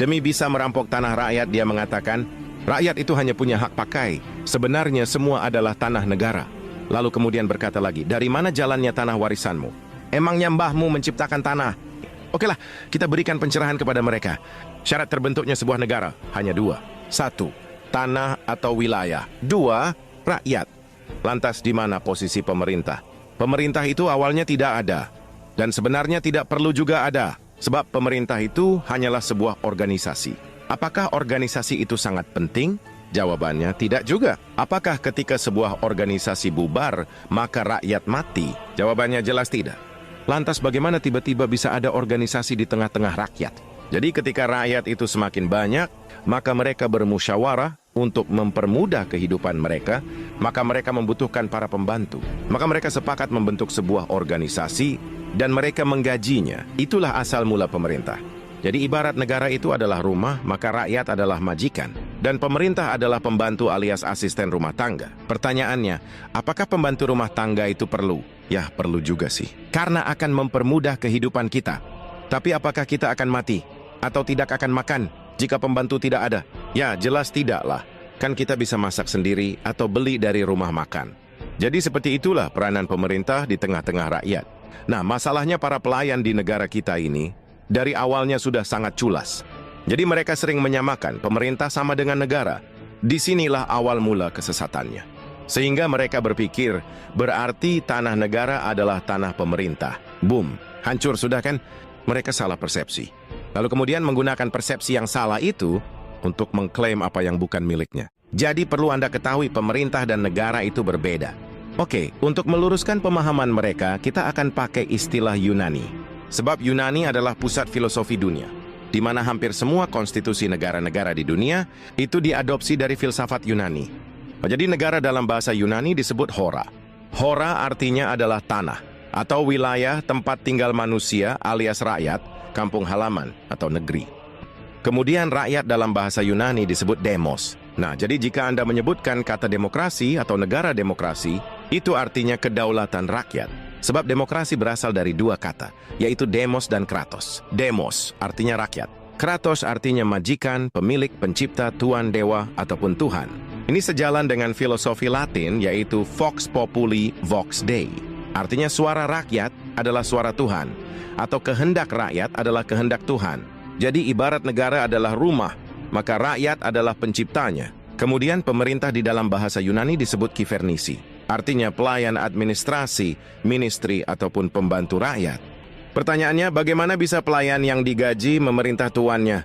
Demi bisa merampok tanah rakyat, dia mengatakan, rakyat itu hanya punya hak pakai. Sebenarnya semua adalah tanah negara. Lalu kemudian berkata lagi, dari mana jalannya tanah warisanmu? Emangnya mbahmu menciptakan tanah? Okelah, kita berikan pencerahan kepada mereka. Syarat terbentuknya sebuah negara hanya dua. Satu, tanah atau wilayah. Dua, rakyat. Lantas di mana posisi pemerintah? Pemerintah itu awalnya tidak ada. Dan sebenarnya tidak perlu juga ada. Sebab pemerintah itu hanyalah sebuah organisasi. Apakah organisasi itu sangat penting? Jawabannya tidak juga. Apakah ketika sebuah organisasi bubar, maka rakyat mati? Jawabannya jelas tidak. Lantas bagaimana tiba-tiba bisa ada organisasi di tengah-tengah rakyat? Jadi ketika rakyat itu semakin banyak, maka mereka bermusyawarah untuk mempermudah kehidupan mereka, maka mereka membutuhkan para pembantu. Maka mereka sepakat membentuk sebuah organisasi dan mereka menggajinya. Itulah asal mula pemerintah. Jadi ibarat negara itu adalah rumah, maka rakyat adalah majikan. Dan pemerintah adalah pembantu alias asisten rumah tangga. Pertanyaannya, apakah pembantu rumah tangga itu perlu? Ya, perlu juga sih. Karena akan mempermudah kehidupan kita. Tapi apakah kita akan mati? Atau tidak akan makan jika pembantu tidak ada? Ya, jelas tidaklah. Kan kita bisa masak sendiri atau beli dari rumah makan. Jadi seperti itulah peranan pemerintah di tengah-tengah rakyat. Nah, masalahnya para pelayan di negara kita ini dari awalnya sudah sangat culas. Jadi mereka sering menyamakan pemerintah sama dengan negara. Disinilah awal mula kesesatannya. Sehingga mereka berpikir, berarti tanah negara adalah tanah pemerintah. Boom, hancur sudah kan? Mereka salah persepsi. Lalu kemudian menggunakan persepsi yang salah itu untuk mengklaim apa yang bukan miliknya. Jadi perlu Anda ketahui pemerintah dan negara itu berbeda. Oke, untuk meluruskan pemahaman mereka, kita akan pakai istilah Yunani. Sebab Yunani adalah pusat filosofi dunia, di mana hampir semua konstitusi negara-negara di dunia itu diadopsi dari filsafat Yunani. Jadi negara dalam bahasa Yunani disebut hora. Hora artinya adalah tanah, atau wilayah tempat tinggal manusia alias rakyat, kampung halaman atau negeri. Kemudian rakyat dalam bahasa Yunani disebut demos. Nah, jadi jika Anda menyebutkan kata demokrasi atau negara demokrasi, itu artinya kedaulatan rakyat. Sebab demokrasi berasal dari dua kata, yaitu demos dan kratos. Demos artinya rakyat. Kratos artinya majikan, pemilik, pencipta, tuan, dewa, ataupun Tuhan. Ini sejalan dengan filosofi Latin, yaitu Vox Populi, Vox Dei. Artinya suara rakyat adalah suara Tuhan, atau kehendak rakyat adalah kehendak Tuhan. Jadi ibarat negara adalah rumah, maka rakyat adalah penciptanya. Kemudian pemerintah di dalam bahasa Yunani disebut kivernisi. Artinya pelayan administrasi, ministri, ataupun pembantu rakyat. Pertanyaannya, bagaimana bisa pelayan yang digaji memerintah tuannya?